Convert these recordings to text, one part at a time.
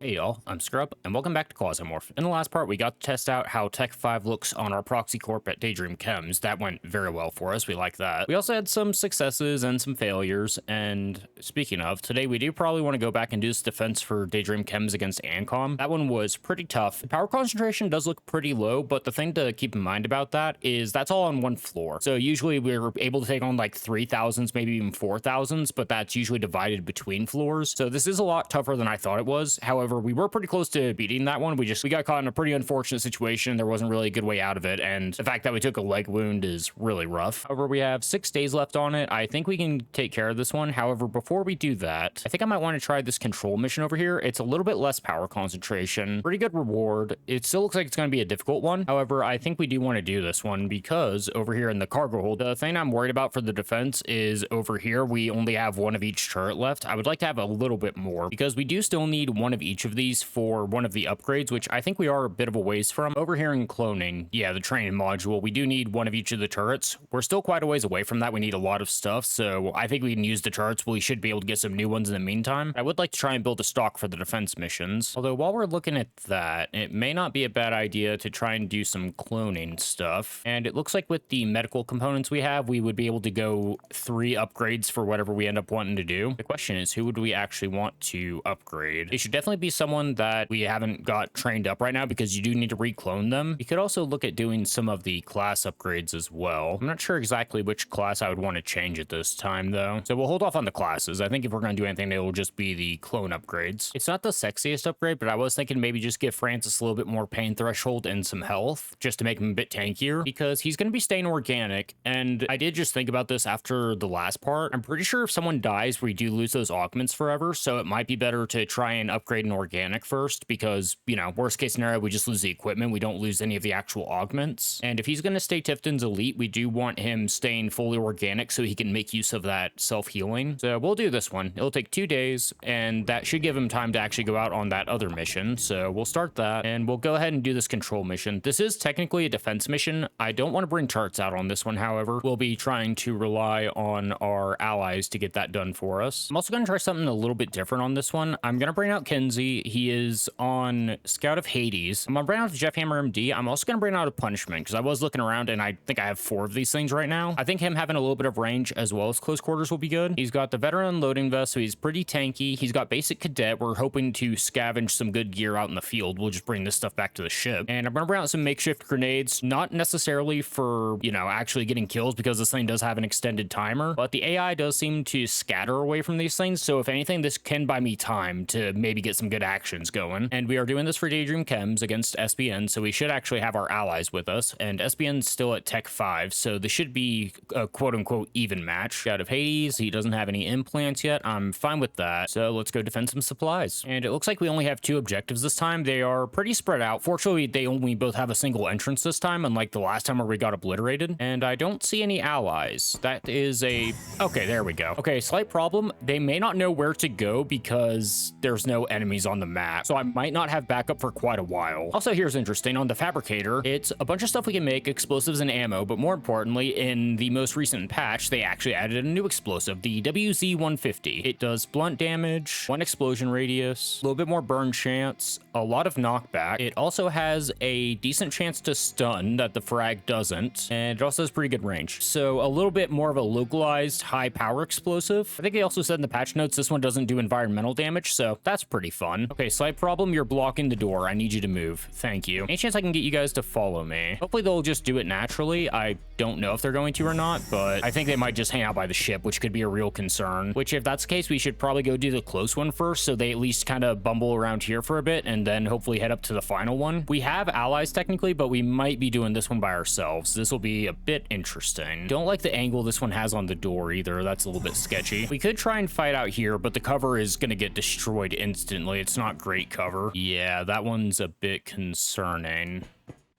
Hey y'all, I'm Scrub, and welcome back to Quasimorph. In the last part, we got to test out how Tech 5 looks on our proxy corp at Daydream Chems. That went very well for us, we like that. We also had some successes and some failures, and speaking of, today we do probably want to go back and do this defense for Daydream Chems against Ancom. That one was pretty tough. The power concentration does look pretty low, but the thing to keep in mind about that is that's all on one floor. So usually we're able to take on like 3,000s, maybe even 4,000s, but that's usually divided between floors. So this is a lot tougher than I thought it was. However, we were pretty close to beating that one. We got caught in a pretty unfortunate situation. There wasn't really a good way out of it, and the fact that we took a leg wound is really rough. However, we have 6 days left on it. I think we can take care of this one. However, before we do that, I think I might want to try this control mission over here. It's a little bit less power concentration, pretty good reward. It still looks like it's going to be a difficult one. However, I think we do want to do this one because over here in the cargo hold, the thing I'm worried about for the defense is over here, we only have one of each turret left. I would like to have a little bit more because we do still need one of each of these for one of the upgrades, which I think we are a bit of a ways from. Over here in cloning, yeah, the training module, we do need one of each of the turrets. We're still quite a ways away from that. We need a lot of stuff, so I think we can use the turrets. We should be able to get some new ones in the meantime. I would like to try and build a stock for the defense missions, although while we're looking at that, it may not be a bad idea to try and do some cloning stuff. And it looks like with the medical components we have, we would be able to go 3 upgrades for whatever we end up wanting to do. The question is, who would we actually want to upgrade? It should definitely be someone that we haven't got trained up right now because you do need to reclone them. You could also look at doing some of the class upgrades as well. I'm not sure exactly which class I would want to change at this time though. So we'll hold off on the classes. I think if we're going to do anything, it will just be the clone upgrades. It's not the sexiest upgrade, but I was thinking maybe just give Francis a little bit more pain threshold and some health just to make him a bit tankier because he's going to be staying organic. And I did just think about this after the last part. I'm pretty sure if someone dies, we do lose those augments forever. So it might be better to try and upgrade an organic first because, you know, worst case scenario, we just lose the equipment. We don't lose any of the actual augments. And if he's going to stay Tifton's elite, we do want him staying fully organic so he can make use of that self-healing. So we'll do this one. It'll take 2 days, and that should give him time to actually go out on that other mission. So we'll start that, and we'll go ahead and do this control mission. This is technically a defense mission. I don't want to bring charts out on this one, however. We'll be trying to rely on our allies to get that done for us. I'm also going to try something a little bit different on this one. I'm going to bring out Kenzie. He is on Scout of Hades. I'm gonna bring out the Jeff Hammer MD. I'm also gonna bring out a punishment because I was looking around and I think I have 4 of these things right now. I think him having a little bit of range as well as close quarters will be good. He's got the veteran loading vest, so he's pretty tanky. He's got basic cadet. We're hoping to scavenge some good gear out in the field. We'll just bring this stuff back to the ship. And I'm gonna bring out some makeshift grenades, not necessarily for, you know, actually getting kills because this thing does have an extended timer, but the AI does seem to scatter away from these things. So if anything, this can buy me time to maybe get some good actions going. And we are doing this for Daydream Chems against SBN, so we should actually have our allies with us, and SBN's still at Tech 5, so this should be a quote-unquote even match. Out of Hades, he doesn't have any implants yet. I'm fine with that, so let's go defend some supplies. And it looks like we only have 2 objectives this time. They are pretty spread out. Fortunately, they only both have a single entrance this time, unlike the last time where we got obliterated, and I don't see any allies. That is a... okay, there we go. Okay, slight problem. They may not know where to go because there's no enemies on the map, so I might not have backup for quite a while. Also, here's interesting. On the fabricator, it's a bunch of stuff we can make, explosives and ammo, but more importantly, in the most recent patch, they actually added a new explosive, the WZ-150. It does blunt damage, 1 explosion radius, a little bit more burn chance, a lot of knockback. It also has a decent chance to stun that the frag doesn't, and it also has pretty good range. So a little bit more of a localized high power explosive. I think they also said in the patch notes this one doesn't do environmental damage, so that's pretty fun. Okay, slight problem, you're blocking the door. I need you to move. Thank you. Any chance I can get you guys to follow me? Hopefully they'll just do it naturally. I don't know if they're going to or not, but I think they might just hang out by the ship, which could be a real concern. Which if that's the case, we should probably go do the close one first, so they at least kind of bumble around here for a bit and then hopefully head up to the final one. We have allies technically, but we might be doing this one by ourselves. This will be a bit interesting. Don't like the angle this one has on the door either. That's a little bit sketchy. We could try and fight out here, but the cover is going to get destroyed instantly. It's not great cover. Yeah, that one's a bit concerning.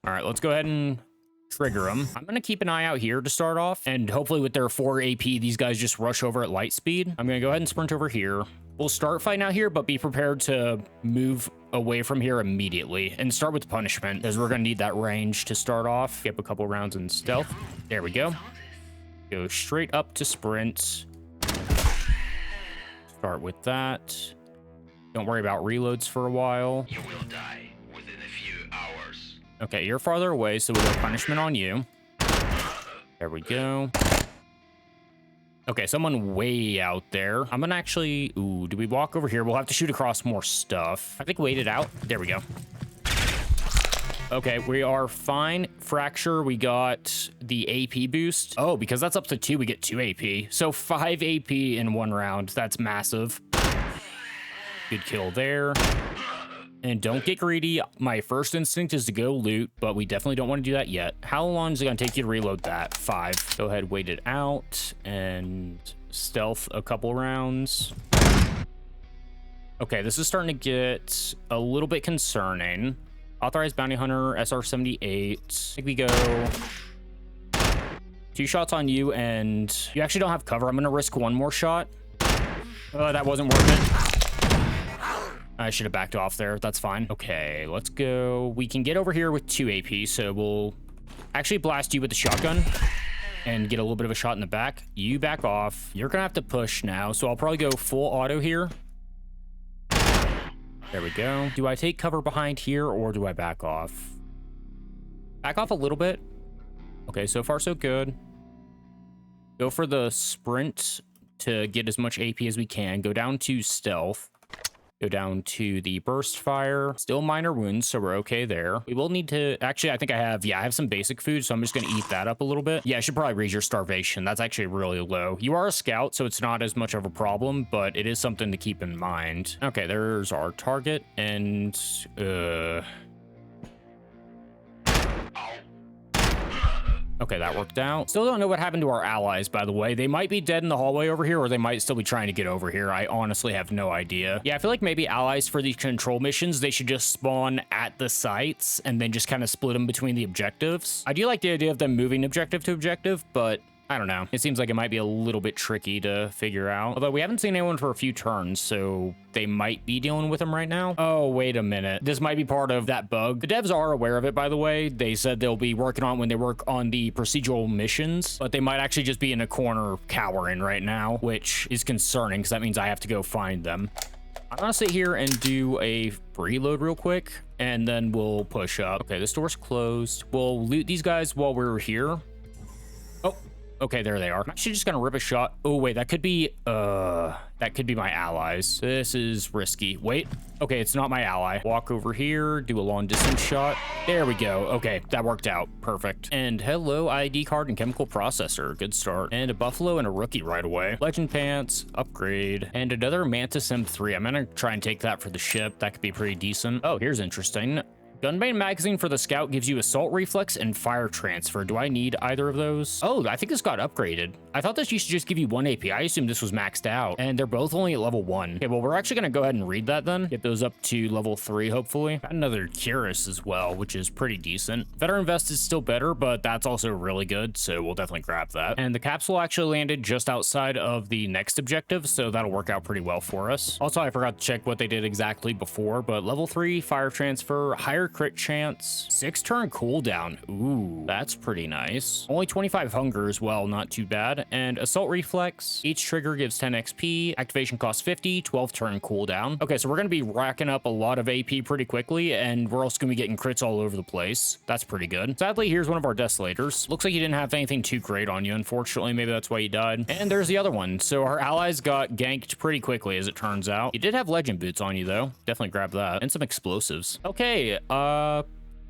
All right, let's go ahead and trigger them. I'm going to keep an eye out here to start off, and hopefully with their 4 AP, these guys just rush over at light speed. I'm going to go ahead and sprint over here. We'll start fighting out here, but be prepared to move away from here immediately and start with punishment, because we're going to need that range to start off. Get up a couple rounds in stealth. There we go. Go straight up to sprint. Start with that. Don't worry about reloads for a while. You will die within a few hours. Okay, you're farther away, so we'll go punishment on you. There we go. Okay, someone way out there. I'm gonna actually... Ooh, do we walk over here? We'll have to shoot across more stuff. I think wait it out. There we go. Okay, we are fine. Fracture, we got the AP boost. Oh, because that's up to 2, we get 2 AP. So 5 AP in 1 round. That's massive. Good kill there. And don't get greedy. My first instinct is to go loot, but we definitely don't want to do that yet. How long is it going to take you to reload that? 5. Go ahead, wait it out, and stealth a couple rounds. Okay, this is starting to get a little bit concerning. Authorized Bounty Hunter, SR-78. I think we go 2 shots on you, and you actually don't have cover. I'm going to risk 1 more shot. That wasn't worth it. I should have backed off there. That's fine. Okay, let's go. We can get over here with 2 AP, so we'll actually blast you with the shotgun and get a little bit of a shot in the back. You back off. You're gonna have to push now, so I'll probably go full auto here. There we go. Do I take cover behind here, or do I back off? Back off a little bit. Okay, so far so good. Go for the sprint to get as much AP as we can. Go down to stealth. Go down to the burst fire. Still minor wounds, so we're okay there. We will need to... Actually, I think I have some basic food, so I'm just going to eat that up a little bit. Yeah, I should probably raise your starvation. That's actually really low. You are a scout, so it's not as much of a problem, but it is something to keep in mind. Okay, there's our target, and... Okay, that worked out. Still don't know what happened to our allies, by the way. They might be dead in the hallway over here, or they might still be trying to get over here. I honestly have no idea. Yeah, I feel like maybe allies for these control missions, they should just spawn at the sites and then just kind of split them between the objectives. I do like the idea of them moving objective to objective, but I don't know. It seems like it might be a little bit tricky to figure out. Although we haven't seen anyone for a few turns, so they might be dealing with them right now. Oh, wait a minute. This might be part of that bug. The devs are aware of it, by the way. They said they'll be working on it when they work on the procedural missions, but they might actually just be in a corner cowering right now, which is concerning because that means I have to go find them. I'm gonna sit here and do a reload real quick, and then we'll push up. Okay, this door's closed. We'll loot these guys while we're here. Oh. Okay, there they are. I'm actually just gonna rip a shot. Oh, wait, that could be my allies. This is risky. Wait. Okay, it's not my ally. Walk over here, do a long distance shot. There we go. Okay, that worked out. Perfect. And hello, ID card and chemical processor. Good start. And a buffalo and a rookie right away. Legend pants, upgrade, and another Mantis M3. I'm gonna try and take that for the ship. That could be pretty decent. Oh, here's interesting. Gunbane magazine for the scout gives you assault reflex and fire transfer. Do I need either of those? Oh, I think this got upgraded. I thought this used to just give you 1 AP. I assumed this was maxed out, and they're both only at level 1. Okay, well, we're actually gonna go ahead and read that then. Get those up to level 3, hopefully. Got another Cuirass as well, which is pretty decent. Veteran Vest is still better, but that's also really good, so we'll definitely grab that. And the capsule actually landed just outside of the next objective, so that'll work out pretty well for us. Also, I forgot to check what they did exactly before, but level 3, fire transfer, higher crit chance, 6 turn cooldown. Ooh, that's pretty nice. Only 25 hunger as well, not too bad. And assault reflex, each trigger gives 10 XP, activation costs 50, 12 turn cooldown. Okay, so we're gonna be racking up a lot of AP pretty quickly, and we're also gonna be getting crits all over the place. That's pretty good. Sadly, here's one of our desolators. Looks like you didn't have anything too great on you, unfortunately. Maybe that's why you died. And there's the other one. So our allies got ganked pretty quickly, as it turns out. You did have legend boots on you, though. Definitely grab that. And some explosives. Okay,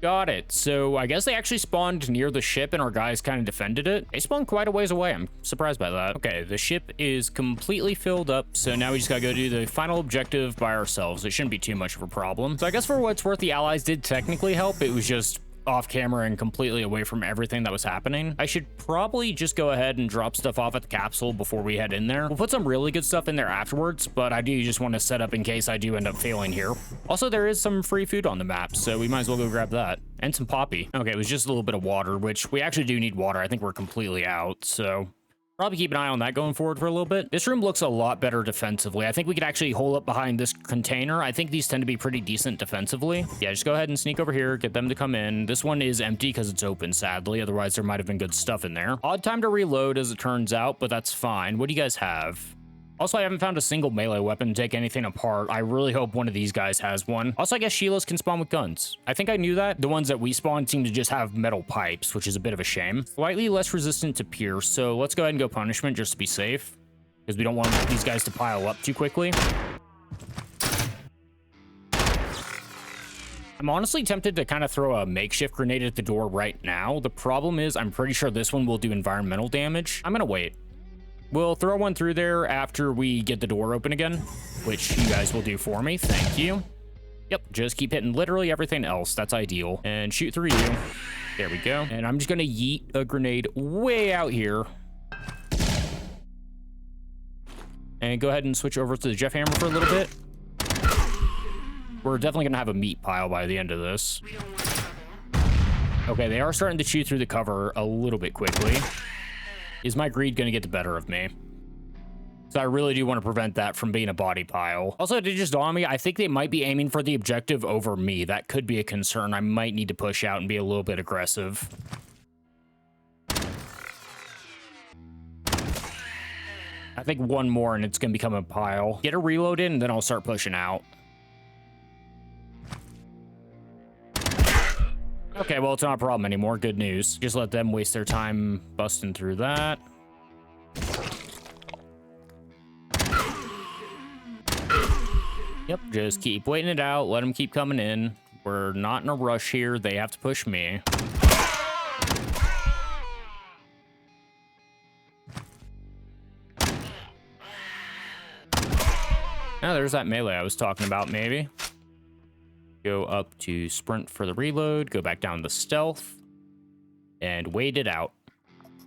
got it. So I guess they actually spawned near the ship and our guys kind of defended it. They spawned quite a ways away. I'm surprised by that. Okay, the ship is completely filled up. So now we just gotta go do the final objective by ourselves. It shouldn't be too much of a problem. So I guess for what it's worth, the allies did technically help. It was just off camera and completely away from everything that was happening. I should probably just go ahead and drop stuff off at the capsule before we head in there. We'll put some really good stuff in there afterwards, but I do just want to set up in case I do end up failing here. Also, there is some free food on the map, so we might as well go grab that. And some poppy. Okay, it was just a little bit of water, which we actually do need water. I think we're completely out, so probably keep an eye on that going forward for a little bit. This room looks a lot better defensively. I think we could actually hole up behind this container. I think these tend to be pretty decent defensively. Yeah, just go ahead and sneak over here, get them to come in. This one is empty because it's open, sadly. Otherwise, there might have been good stuff in there. Odd time to reload, as it turns out, but that's fine. What do you guys have? Also, I haven't found a single melee weapon to take anything apart. I really hope one of these guys has one. Also, I guess Sheilas can spawn with guns. I think I knew that. The ones that we spawn seem to just have metal pipes, which is a bit of a shame. Slightly less resistant to pierce, so let's go ahead and go punishment just to be safe, because we don't want these guys to pile up too quickly. I'm honestly tempted to kind of throw a makeshift grenade at the door right now. The problem is I'm pretty sure this one will do environmental damage. I'm gonna wait. We'll throw one through there after we get the door open again, which you guys will do for me. Thank you. Yep, just keep hitting literally everything else. That's ideal. And shoot through you. There we go. And I'm just gonna yeet a grenade way out here. And go ahead and switch over to the Jeff Hammer for a little bit. We're definitely gonna have a meat pile by the end of this. Okay, they are starting to chew through the cover a little bit quickly. Is my greed gonna get the better of me? So I really do want to prevent that from being a body pile. Also, it did just dawn on me, I think they might be aiming for the objective over me. That could be a concern. I might need to push out and be a little bit aggressive. I think one more and it's gonna become a pile. Get a reload in and then I'll start pushing out. Okay, well, it's not a problem anymore. Good news. Just let them waste their time busting through that. Yep, just keep waiting it out. Let them keep coming in. We're not in a rush here. They have to push me. Now there's that melee I was talking about, maybe. Go up to sprint for the reload, go back down to stealth, and wait it out.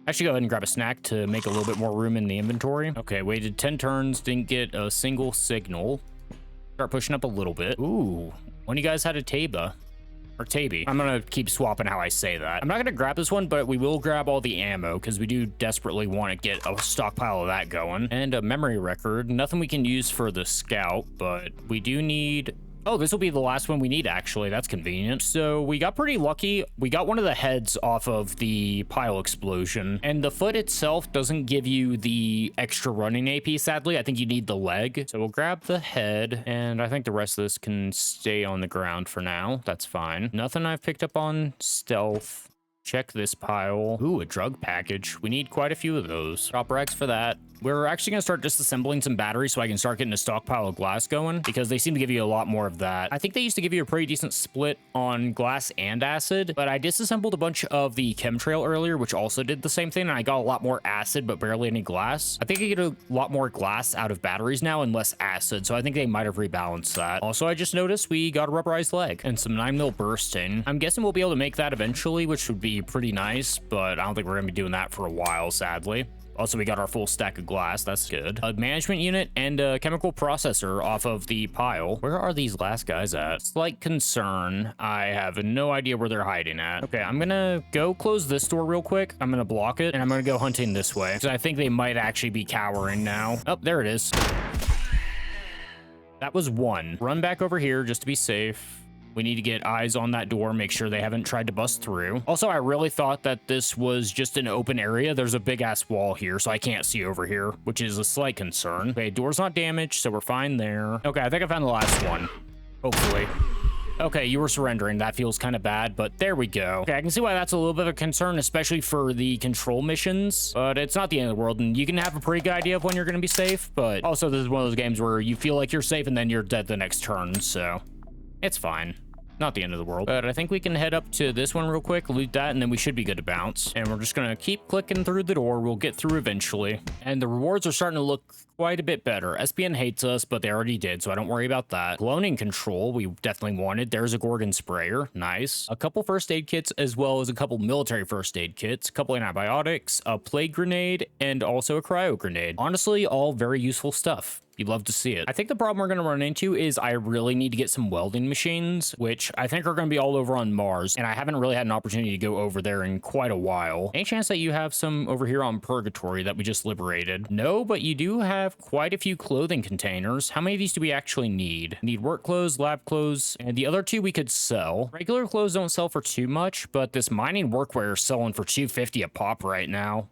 I should go ahead and grab a snack to make a little bit more room in the inventory. Okay, waited 10 turns, didn't get a single signal. Start pushing up a little bit. Ooh, one of you guys had a Taba. Or Taby. I'm gonna keep swapping how I say that. I'm not gonna grab this one, but we will grab all the ammo, because we do desperately want to get a stockpile of that going. And a memory record. Nothing we can use for the scout, but we do need... Oh, this will be the last one we need, actually. That's convenient. So we got pretty lucky. We got one of the heads off of the pile explosion. And the foot itself doesn't give you the extra running AP, sadly. I think you need the leg. So we'll grab the head. And I think the rest of this can stay on the ground for now. That's fine. Nothing I've picked up on stealth. Check this pile. Ooh, a drug package. We need quite a few of those. Drop racks for that. We're actually going to start disassembling some batteries so I can start getting a stockpile of glass going, because they seem to give you a lot more of that. I think they used to give you a pretty decent split on glass and acid, but I disassembled a bunch of the chemtrail earlier, which also did the same thing, and I got a lot more acid, but barely any glass. I think I get a lot more glass out of batteries now and less acid, so I think they might have rebalanced that. Also, I just noticed we got a rubberized leg and some 9mm bursting. I'm guessing we'll be able to make that eventually, which would be pretty nice, but I don't think we're going to be doing that for a while, sadly. Also, we got our full stack of glass. That's good. A management unit and a chemical processor off of the pile. Where are these last guys at? Slight concern. I have no idea where they're hiding at. Okay, I'm gonna go close this door real quick. I'm gonna block it, and I'm gonna go hunting this way, because I think they might actually be cowering now. Oh, there it is. That was one. Run back over here just to be safe. We need to get eyes on that door, make sure they haven't tried to bust through. Also, I really thought that this was just an open area. There's a big ass wall here, so I can't see over here, which is a slight concern. Okay, door's not damaged, so we're fine there. Okay, I think I found the last one. Hopefully. Okay, you were surrendering. That feels kind of bad, but there we go. Okay, I can see why that's a little bit of a concern, especially for the control missions, but it's not the end of the world, and you can have a pretty good idea of when you're going to be safe, but also this is one of those games where you feel like you're safe and then you're dead the next turn, so it's fine. Not the end of the world. But I think we can head up to this one real quick, loot that, and then we should be good to bounce. And we're just gonna keep clicking through the door. We'll get through eventually. And the rewards are starting to look quite a bit better. SPN hates us, but they already did, so I don't worry about that. Cloning control, we definitely wanted. There's a Gorgon sprayer. Nice. A couple first aid kits, as well as a couple military first aid kits, a couple antibiotics, a plague grenade, and also a cryo grenade. Honestly, all very useful stuff. You'd love to see it. I think the problem we're going to run into is I really need to get some welding machines, which I think are going to be all over on Mars, and I haven't really had an opportunity to go over there in quite a while. Any chance that you have some over here on Purgatory that we just liberated? No, but you do have quite a few clothing containers. How many of these do we actually need? Need work clothes, lab clothes, and the other two we could sell. Regular clothes don't sell for too much, but this mining workwear is selling for $250 a pop right now.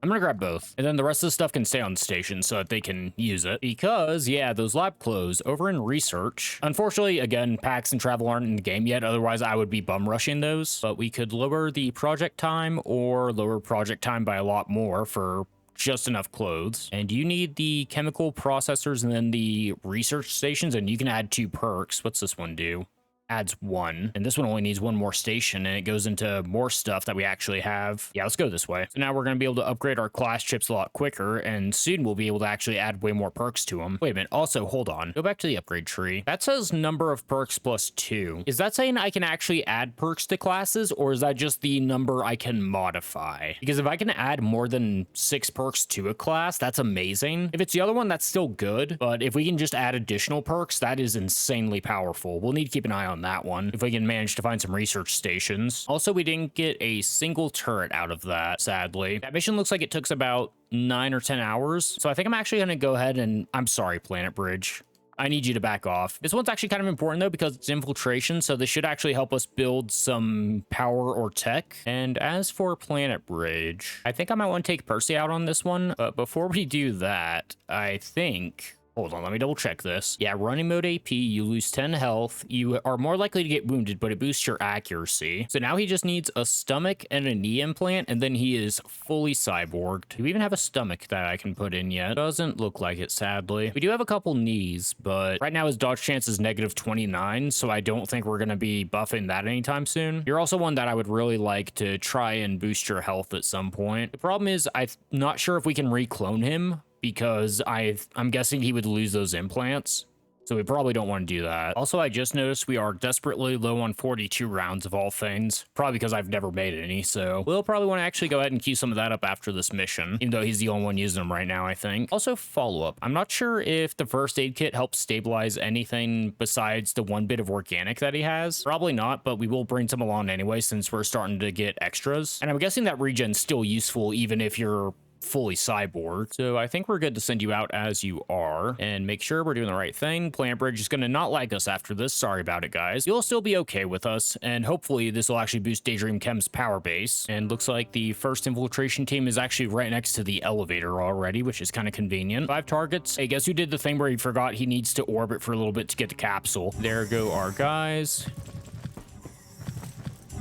I'm gonna grab both. And then the rest of the stuff can stay on the station so that they can use it. Because, yeah, those lab clothes over in research. Unfortunately, again, packs and travel aren't in the game yet. Otherwise, I would be bum rushing those. But we could lower the project time or lower project time by a lot more for just enough clothes. And you need the chemical processors and then the research stations, and you can add 2 perks. What's this one do? Adds 1, and this one only needs 1 more station, and it goes into more stuff that we actually have. Yeah, let's go this way. So now we're going to be able to upgrade our class chips a lot quicker, and soon we'll be able to actually add way more perks to them. Wait a minute. Also, hold on. Go back to the upgrade tree. That says number of perks plus 2. Is that saying I can actually add perks to classes, or is that just the number I can modify? Because if I can add more than 6 perks to a class, that's amazing. If it's the other one, that's still good, but if we can just add additional perks, that is insanely powerful. We'll need to keep an eye on that one if we can manage to find some research stations. Also, we didn't get a single turret out of that, sadly. That mission looks like it took us about 9 or 10 hours, so I think I'm actually going to go ahead and... I'm sorry, PlanetBridge. I need you to back off. This one's actually kind of important, though, because it's infiltration, so this should actually help us build some power or tech. And as for PlanetBridge, I think I might want to take Percy out on this one, but before we do that, I think... Hold on, let me double check this. Yeah, running mode AP, you lose 10 health. You are more likely to get wounded, but it boosts your accuracy. So now he just needs a stomach and a knee implant, and then he is fully cyborged. Do we even have a stomach that I can put in yet? Doesn't look like it, sadly. We do have a couple knees, but right now his dodge chance is negative 29, so I don't think we're going to be buffing that anytime soon. You're also one that I would really like to try and boost your health at some point. The problem is I'm not sure if we can reclone him, because I'm guessing he would lose those implants. So we probably don't want to do that. Also, I just noticed we are desperately low on 42 rounds of all things. Probably because I've never made any, so we'll probably want to actually go ahead and queue some of that up after this mission, even though he's the only one using them right now, I think. Also, follow-up. I'm not sure if the first aid kit helps stabilize anything besides the 1 bit of organic that he has. Probably not, but we will bring some along anyway since we're starting to get extras. And I'm guessing that regen's still useful even if you're fully cyborg. So I think we're good to send you out as you are and make sure we're doing the right thing. PlanetBridge is going to not like us after this. Sorry about it, guys. You'll still be okay with us, and hopefully this will actually boost Daydream Chem's power base. And looks like the first infiltration team is actually right next to the elevator already, which is kind of convenient. 5 targets. Hey, guess who did the thing where he forgot he needs to orbit for a little bit to get the capsule? There go our guys.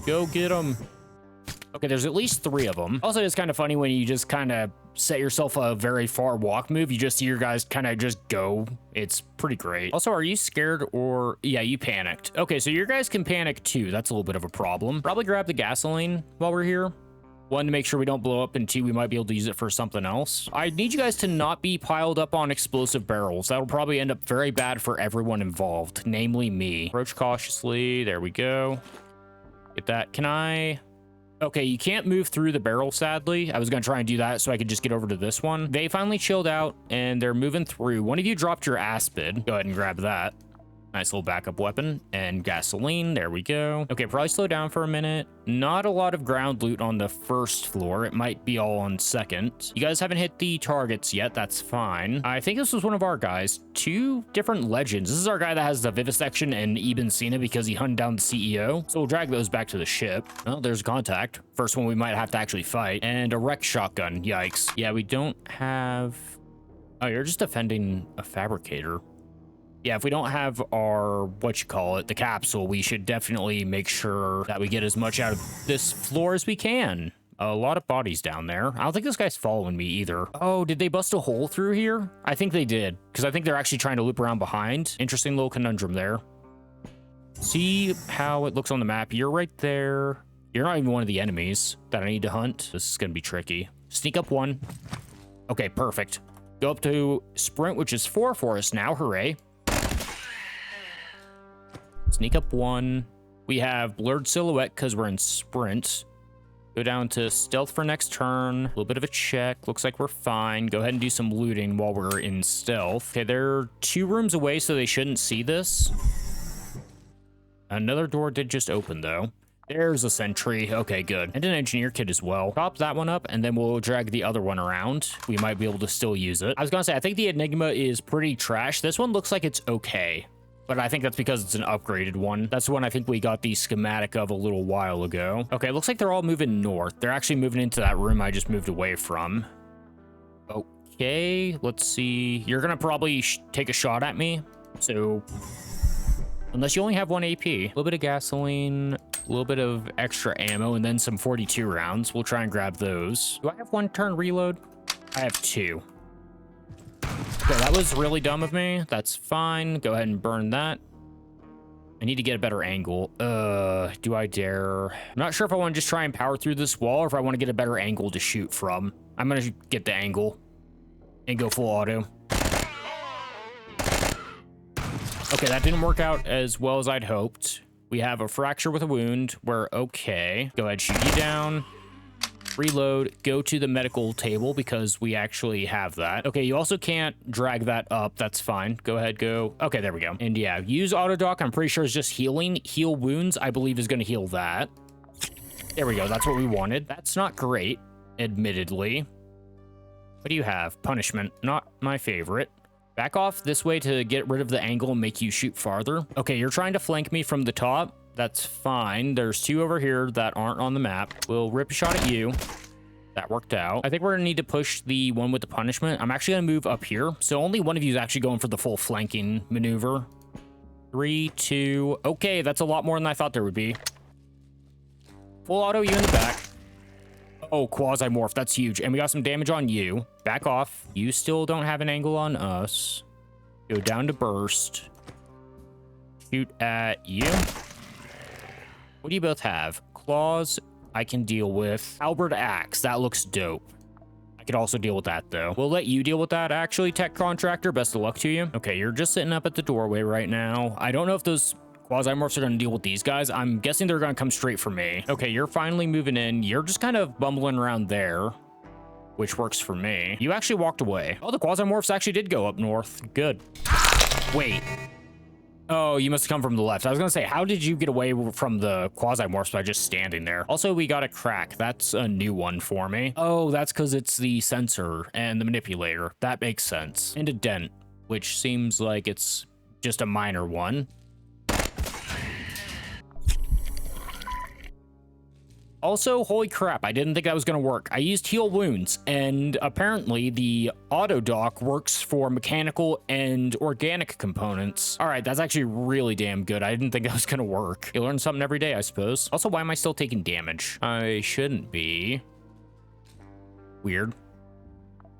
Go get them. Okay, there's at least 3 of them. Also, it's kind of funny when you just kind of set yourself a very far walk move. You just see your guys kind of just go. It's pretty great. Also, are you scared or... Yeah, you panicked. Okay, so your guys can panic too. That's a little bit of a problem. Probably grab the gasoline while we're here. 1, to make sure we don't blow up, and 2, we might be able to use it for something else. I need you guys to not be piled up on explosive barrels. That'll probably end up very bad for everyone involved, namely me. Approach cautiously. There we go. Get that. Can I... Okay, you can't move through the barrel, sadly. I was going to try and do that so I could just get over to this one. They finally chilled out, and they're moving through. One of you dropped your aspid. Go ahead and grab that. Nice little backup weapon. And gasoline. There we go. Okay, probably slow down for a minute. Not a lot of ground loot on the first floor. It might be all on second. You guys haven't hit the targets yet. That's fine. I think this was one of our guys. 2 different legends. This is our guy that has the vivisection and Ibn Sina because he hunted down the CEO. So we'll drag those back to the ship. Well, there's contact. First one we might have to actually fight. And a wreck shotgun. Yikes. Yeah, we don't have... Oh, you're just defending a fabricator. Yeah, if we don't have our, the capsule, we should definitely make sure that we get as much out of this floor as we can. A lot of bodies down there. I don't think this guy's following me either. Oh, did they bust a hole through here? I think they did, because I think they're actually trying to loop around behind. Interesting little conundrum there. See how it looks on the map? You're right there. You're not even one of the enemies that I need to hunt. This is going to be tricky. Sneak up 1. Okay, perfect. Go up to sprint, which is 4 for us now. Hooray. Sneak up 1. We have blurred silhouette because we're in sprint. Go down to stealth for next turn. A little bit of a check. Looks like we're fine. Go ahead and do some looting while we're in stealth. Okay, they're 2 rooms away, so they shouldn't see this. Another door did just open, though. There's a sentry. Okay, good. And an engineer kit as well. Pop that one up, and then we'll drag the other one around. We might be able to still use it. I was gonna say, I think the Enigma is pretty trash. This one looks like it's okay, but I think that's because it's an upgraded one. That's the one I think we got the schematic of a little while ago. Okay, it looks like they're all moving north. They're actually moving into that room I just moved away from. Okay, let's see. You're gonna probably take a shot at me. So, unless you only have 1 AP. A little bit of gasoline, a little bit of extra ammo, and then some 42 rounds. We'll try and grab those. Do I have 1 turn reload? I have 2. Okay, that was really dumb of me. That's fine. Go ahead and burn that. I need to get a better angle. Do I dare? I'm not sure if I want to just try and power through this wall or if I want to get a better angle to shoot from. I'm going to get the angle and go full auto. Okay, that didn't work out as well as I'd hoped. We have a fracture with a wound. We're okay. Go ahead, shoot you down. Reload, go to the medical table because we actually have that. Okay, you also can't drag that up. That's fine. Go ahead, go. Okay, there we go. And yeah, use auto dock. I'm pretty sure it's just healing. Heal wounds, I believe, is going to heal that. There we go. That's what we wanted. That's not great, admittedly. What do you have? Punishment. Not my favorite. Back off this way to get rid of the angle and make you shoot farther. Okay, you're trying to flank me from the top. That's fine. There's 2 over here that aren't on the map. We'll rip a shot at you. That worked out. I think we're gonna need to push the one with the punishment. I'm actually gonna move up here. So only one of you is actually going for the full flanking maneuver. 3, 2. Okay, that's a lot more than I thought there would be. Full auto, you in the back. Oh, Quasimorph, that's huge. And we got some damage on you. Back off. You still don't have an angle on us. Go down to burst. Shoot at you. What do you both have? Claws, I can deal with. Halberd axe, that looks dope. I could also deal with that, though. We'll let you deal with that, actually, tech contractor. Best of luck to you. Okay, you're just sitting up at the doorway right now. I don't know if those Quasimorphs are going to deal with these guys. I'm guessing they're going to come straight for me. Okay, you're finally moving in. You're just kind of bumbling around there, which works for me. You actually walked away. Oh, the Quasimorphs actually did go up north. Good. Wait. Oh, you must have come from the left. I was going to say, how did you get away from the Quasimorphs by just standing there? Also, we got a crack. That's a new one for me. Oh, that's because it's the sensor and the manipulator. That makes sense. And a dent, which seems like it's just a minor one. Also, holy crap, I didn't think that was going to work. I used heal wounds, and apparently the auto dock works for mechanical and organic components. All right, that's actually really damn good. I didn't think that was going to work. You learn something every day, I suppose. Also, why am I still taking damage? I shouldn't be. Weird.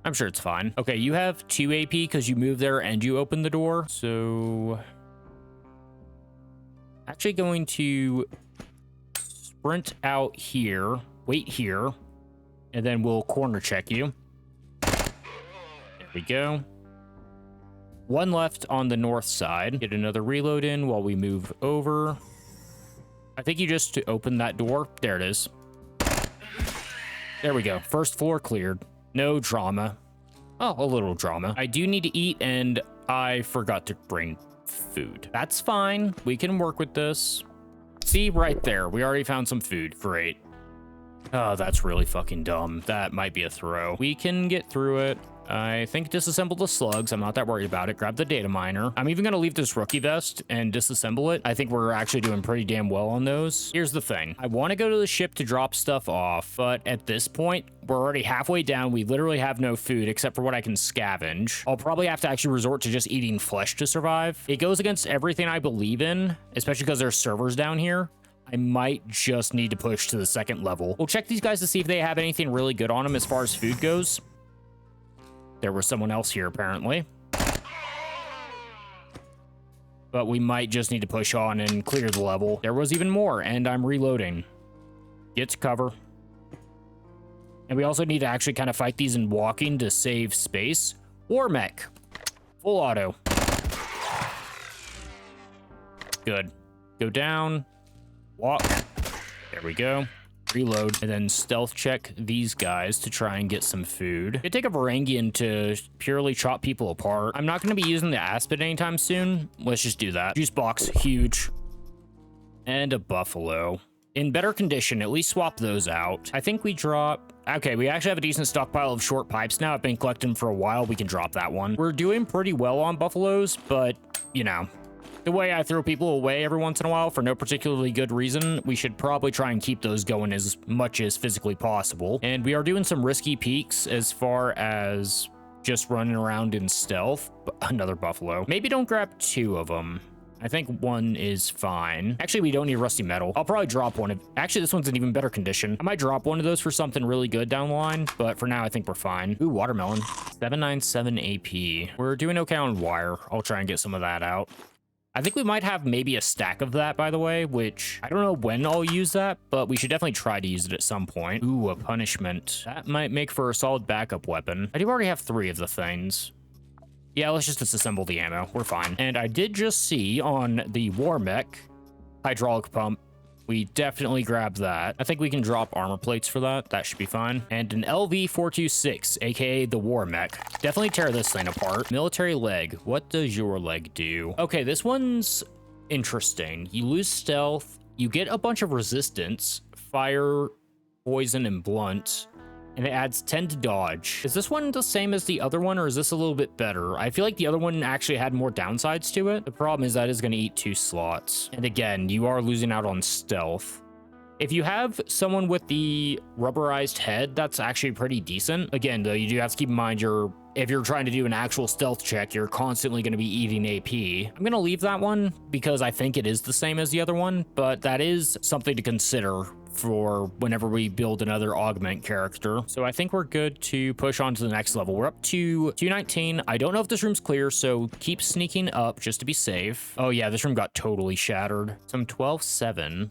I'm sure it's fine. Okay, you have 2 AP because you moved there and you opened the door. So, actually going to sprint out here, wait here, and then we'll corner check you. There we go. 1 left on the north side. Get another reload in while we move over. I think you just opened that door. There it is. There we go. First floor cleared. No drama. Oh, a little drama. I do need to eat, and I forgot to bring food. That's fine. We can work with this. See, right there. We already found some food. Great. Oh, that's really fucking dumb. That might be a throw. We can get through it. I think disassemble the slugs. I'm not that worried about it. Grab the data miner. I'm even going to leave this rookie vest and disassemble it. I think we're actually doing pretty damn well on those. Here's the thing. I want to go to the ship to drop stuff off, but at this point, we're already halfway down. We literally have no food except for what I can scavenge. I'll probably have to actually resort to just eating flesh to survive. It goes against everything I believe in, especially because there's servers down here. I might just need to push to the 2nd level. We'll check these guys to see if they have anything really good on them as far as food goes. There was someone else here, apparently. But we might just need to push on and clear the level. There was even more, and I'm reloading. Get to cover. And we also need to actually kind of fight these in walking to save space. War mech. Full auto. Good. Go down. Walk. There we go. Reload, and then stealth check these guys to try and get some food. It take a Varangian to purely chop people apart. I'm not going to be using the Aspen anytime soon. Let's just do that. Juice box, huge. And a buffalo. In better condition, at least swap those out. I think we drop... Okay, we actually have a decent stockpile of short pipes now. I've been collecting them for a while. We can drop that one. We're doing pretty well on buffaloes, but, you know... The way I throw people away every once in a while for no particularly good reason, we should probably try and keep those going as much as physically possible. And we are doing some risky peaks as far as just running around in stealth. Another buffalo. Maybe don't grab 2 of them. I think 1 is fine. Actually, we don't need rusty metal. I'll probably drop one. Actually, this one's in even better condition. I might drop one of those for something really good down the line, but for now, I think we're fine. Ooh, watermelon. 797 AP. We're doing okay on wire. I'll try and get some of that out. I think we might have maybe a stack of that, by the way, which I don't know when I'll use that, but we should definitely try to use it at some point. Ooh, a punishment. That might make for a solid backup weapon. I do already have 3 of the things. Yeah, let's just disassemble the ammo. We're fine. And I did just see on the war mech hydraulic pump, we definitely grabbed that. I think we can drop armor plates for that. That should be fine. And an LV-426, aka the war mech. Definitely tear this thing apart. Military leg. What does your leg do? Okay, this one's interesting. You lose stealth. You get a bunch of resistance, fire, poison, and blunt. And it adds 10 to dodge. Is this one the same as the other one, or is this a little bit better? I feel like the other one actually had more downsides to it. The problem is that is going to eat 2 slots. And again, you are losing out on stealth. If you have someone with the rubberized head, that's actually pretty decent. Again, though, you do have to keep in mind if you're trying to do an actual stealth check, you're constantly going to be eating AP. I'm going to leave that one because I think it is the same as the other one, but that is something to consider for whenever we build another augment character. So I think we're good to push on to the next level. We're up to 219. I don't know if this room's clear, so keep sneaking up just to be safe. Oh yeah, this room got totally shattered. Some 12-7.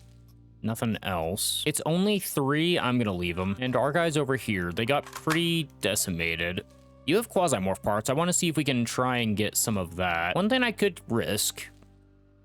Nothing else. It's only 3. I'm gonna leave them. And our guys over here, they got pretty decimated. You have Quasimorph parts. I want to see if we can try and get some of that. One thing I could risk.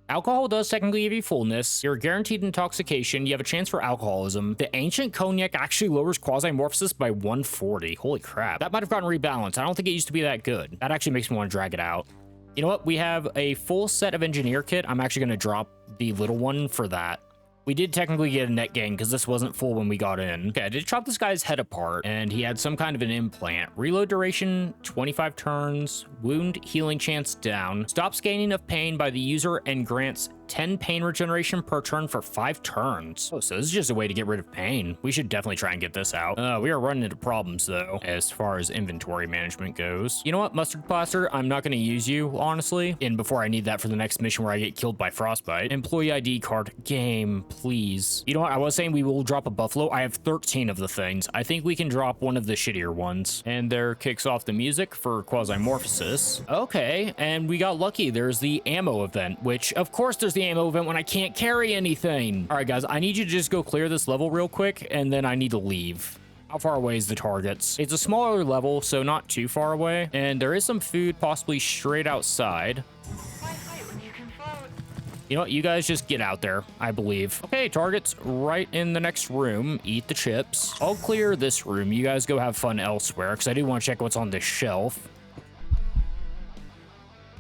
Alcohol does technically give you fullness. You're guaranteed intoxication. You have a chance for alcoholism. The ancient cognac actually lowers Quasimorphosis by 140. Holy crap. That might have gotten rebalanced. I don't think it used to be that good. That actually makes me want to drag it out. You know what? We have a full set of engineer kit. I'm actually going to drop the little one for that. We did technically get a net gain because this wasn't full when we got in. Okay, I did chop this guy's head apart, and he had some kind of an implant. Reload duration, 25 turns. Wound healing chance down. Stops gaining of pain by the user and grants 10 pain regeneration per turn for 5 turns. Oh, so this is just a way to get rid of pain. We should definitely try and get this out. We are running into problems, though, as far as inventory management goes. You know what, Mustard Plaster? I'm not going to use you, honestly, and before I need that for the next mission where I get killed by Frostbite. Employee ID card. Game, please. You know what? I was saying we will drop a Buffalo. I have 13 of the things. I think we can drop one of the shittier ones. And there kicks off the music for Quasimorphosis. Okay, and we got lucky. There's the ammo event, which, of course, there's the ammo event when I can't carry anything. All right, guys, I need you to just go clear this level real quick, and then I need to leave. How far away is the targets? It's a smaller level, so not too far away. And there is some food possibly straight outside. You know what? You guys just get out there, I believe. Okay, targets right in the next room. Eat the chips. I'll clear this room. You guys go have fun elsewhere, because I do want to check what's on this shelf.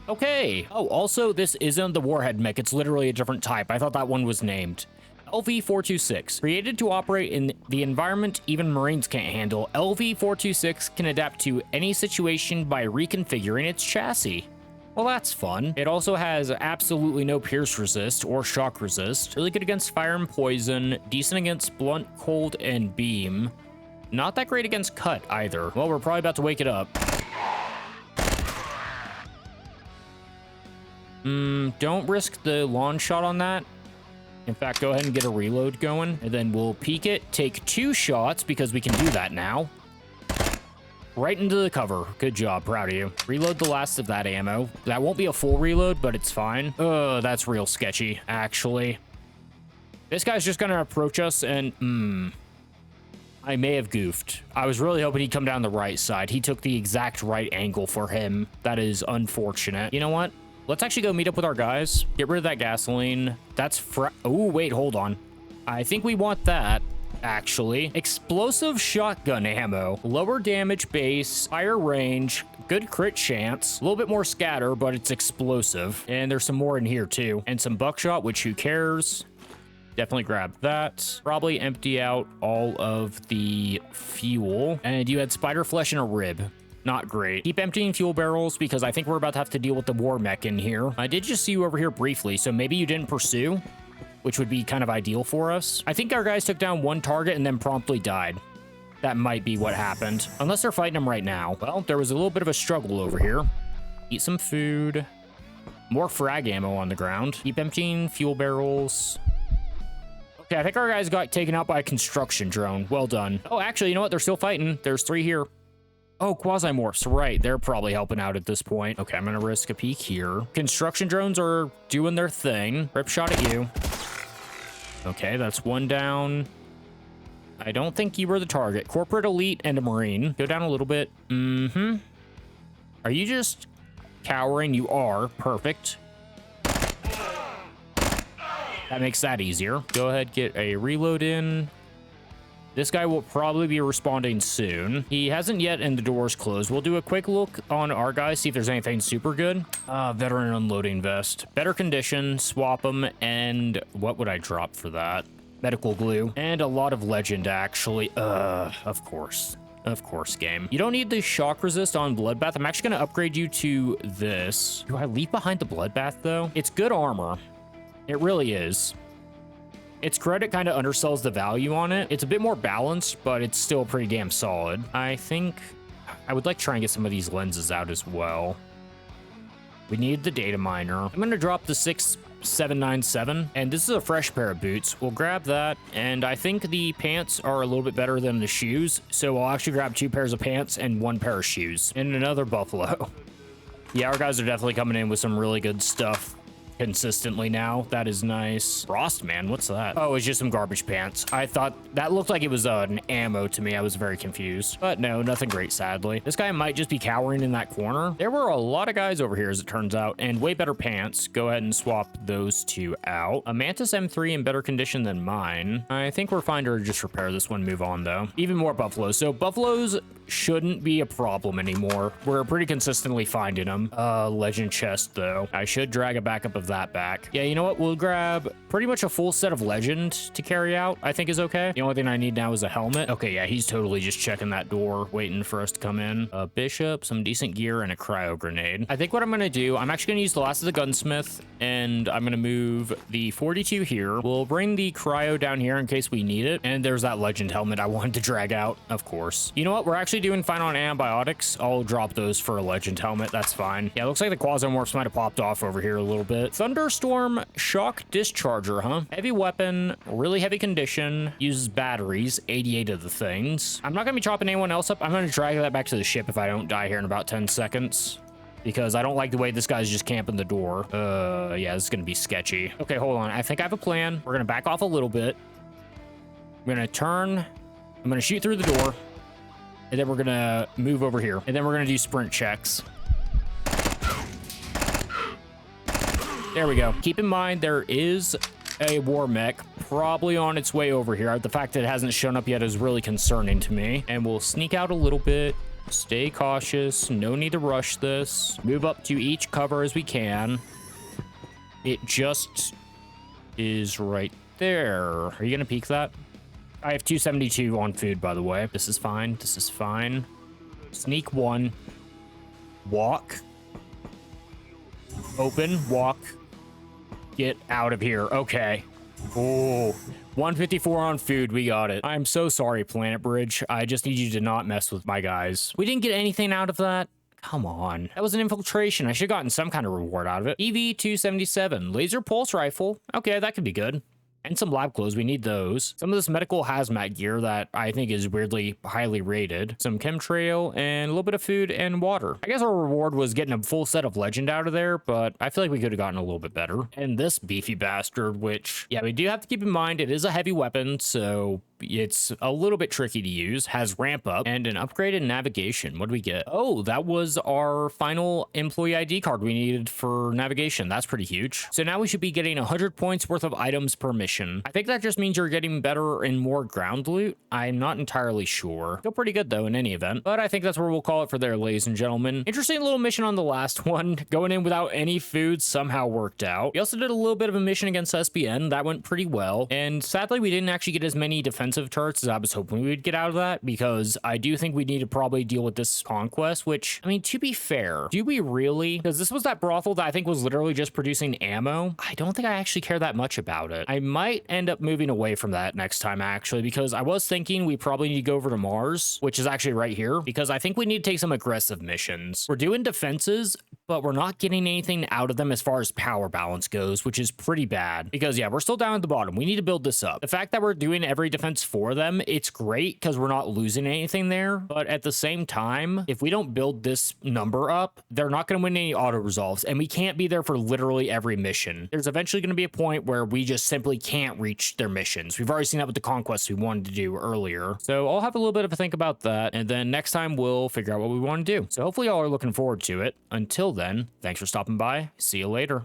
Okay. Oh, also, this isn't the Warhead mech. It's literally a different type. I thought that one was named. LV-426. Created to operate in the environment even Marines can't handle, LV-426 can adapt to any situation by reconfiguring its chassis. Well, that's fun. It also has absolutely no pierce resist or shock resist. Really good against fire and poison. Decent against blunt, cold, and beam. Not that great against cut either. Well, we're probably about to wake it up. Don't risk the launch shot on that. In fact, go ahead and get a reload going, and then we'll peek it, take 2 shots because we can do that now. Right into the cover. Good job. Proud of you. Reload the last of that ammo. That won't be a full reload, but it's fine. That's real sketchy, actually. This guy's just gonna approach us and, I may have goofed. I was really hoping he'd come down the right side. He took the exact right angle for him. That is unfortunate. You know what? Let's actually go meet up with our guys. Get rid of that gasoline. That's oh, wait, hold on. I think we want that, actually. Explosive shotgun ammo. Lower damage base, higher range, good crit chance. A little bit more scatter, but it's explosive. And there's some more in here, too. And some buckshot, which who cares? Definitely grab that. Probably empty out all of the fuel. And you had spider flesh and a rib. Not great. Keep emptying fuel barrels because I think we're about to have to deal with the war mech in here. I did just see you over here briefly, so maybe you didn't pursue, which would be kind of ideal for us. I think our guys took down 1 target and then promptly died. That might be what happened. Unless they're fighting him right now. Well, there was a little bit of a struggle over here. Eat some food. More frag ammo on the ground. Keep emptying fuel barrels. Okay, I think our guys got taken out by a construction drone. Well done. Oh, actually, you know what? They're still fighting. There's 3 here. Oh, Quasimorphs, right. They're probably helping out at this point. Okay, I'm gonna risk a peek here. Construction drones are doing their thing. Rip shot at you. Okay, that's 1 down. I don't think you were the target. Corporate, elite, and a marine. Go down a little bit. Mm-hmm. Are you just cowering? You are. Perfect. That makes that easier. Go ahead, get a reload in. This guy will probably be responding soon. He hasn't yet, and the door's closed. We'll do a quick look on our guys, see if there's anything super good. Veteran unloading vest. Better condition, swap them, and what would I drop for that? Medical glue. And a lot of legend, actually. Of course. Of course, game. You don't need the shock resist on Bloodbath. I'm actually going to upgrade you to this. Do I leave behind the Bloodbath, though? It's good armor. It really is. Its credit kind of undersells the value on it. It's a bit more balanced, but it's still pretty damn solid. I think I would like to try and get some of these lenses out as well. We need the data miner. I'm going to drop the 6797, and this is a fresh pair of boots. We'll grab that, and I think the pants are a little bit better than the shoes, so I'll actually grab 2 pairs of pants and 1 pair of shoes, and another buffalo. Yeah, our guys are definitely coming in with some really good stuff consistently now. That is nice. Frost, man, what's that? Oh, it's just some garbage pants. I thought that looked like it was an ammo to me. I was very confused, but no, nothing great, sadly. This guy might just be cowering in that corner. There were a lot of guys over here, as it turns out, and way better pants. Go ahead and swap those 2 out. A Mantis M3 in better condition than mine. I think we're fine to just repair this one, move on though. Even more buffaloes. So buffaloes shouldn't be a problem anymore. We're pretty consistently finding them. Legend chest though. I should drag a backup of that back. Yeah, you know what? We'll grab pretty much a full set of legend to carry out, I think is okay. The only thing I need now is a helmet. Okay, yeah, he's totally just checking that door, waiting for us to come in. A bishop, some decent gear, and a cryo grenade. I think what I'm gonna do, I'm actually gonna use the last of the gunsmith, and I'm gonna move the 42 here. We'll bring the cryo down here in case we need it. And there's that legend helmet I wanted to drag out, of course. You know what? We're actually doing fine on antibiotics. I'll drop those for a legend helmet. That's fine. Yeah, it looks like the Quasimorphs might have popped off over here a little bit. Thunderstorm shock discharger, huh? Heavy weapon, really heavy condition, uses batteries, 88 of the things. I'm not gonna be chopping anyone else up. I'm gonna drag that back to the ship if I don't die here in about 10 seconds. Because I don't like the way this guy's just camping the door. Yeah, this is gonna be sketchy. Okay, hold on. I think I have a plan. We're gonna back off a little bit. I'm gonna turn. I'm gonna shoot through the door. And then we're gonna move over here. And then we're gonna do sprint checks. There we go. Keep in mind, there is a war mech probably on its way over here. The fact that it hasn't shown up yet is really concerning to me. And we'll sneak out a little bit. Stay cautious. No need to rush this. Move up to each cover as we can. It just is right there. Are you gonna peek that? I have 272 on food, by the way. This is fine. This is fine. Sneak 1. Walk. Open. Walk. Get out of here. Okay. Oh, 154 on food. We got it. I'm so sorry, PlanetBridge. I just need you to not mess with my guys. We didn't get anything out of that. Come on. That was an infiltration. I should have gotten some kind of reward out of it. EV-277. Laser pulse rifle. Okay, that could be good. And some lab clothes. We need those. Some of this medical hazmat gear that I think is weirdly highly rated. Some chemtrail and a little bit of food and water. I guess our reward was getting a full set of legend out of there, but I feel like we could have gotten a little bit better. And this beefy bastard, which, yeah, we do have to keep in mind it is a heavy weapon, so it's a little bit tricky to use. Has ramp up and an upgraded navigation. What do we get? Oh, that was our final employee ID card we needed for navigation. That's pretty huge. So now we should be getting 100 points worth of items per mission. I think that just means you're getting better and more ground loot. I'm not entirely sure. Feel pretty good though in any event, but I think that's where we'll call it for there, ladies and gentlemen. Interesting little mission on the last one. Going in without any food somehow worked out. We also did a little bit of a mission against SBN. That went pretty well. And sadly, we didn't actually get as many defense defensive turrets as I was hoping we would get out of that, because I do think we need to probably deal with this conquest, which, I mean, to be fair, do we really? Because this was that brothel that I think was literally just producing ammo. I don't think I actually care that much about it. I might end up moving away from that next time, actually, because I was thinking we probably need to go over to Mars, which is actually right here, because I think we need to take some aggressive missions. We're doing defenses, but we're not getting anything out of them as far as power balance goes, which is pretty bad, because yeah, we're still down at the bottom. We need to build this up. The fact that we're doing every defense for them, it's great because we're not losing anything there, but at the same time, if we don't build this number up, they're not going to win any auto resolves, and we can't be there for literally every mission. There's eventually going to be a point where we just simply can't reach their missions. We've already seen that with the conquests we wanted to do earlier, so I'll have a little bit of a think about that, and then next time we'll figure out what we want to do. So hopefully y'all are looking forward to it. Until then, thanks for stopping by. See you later.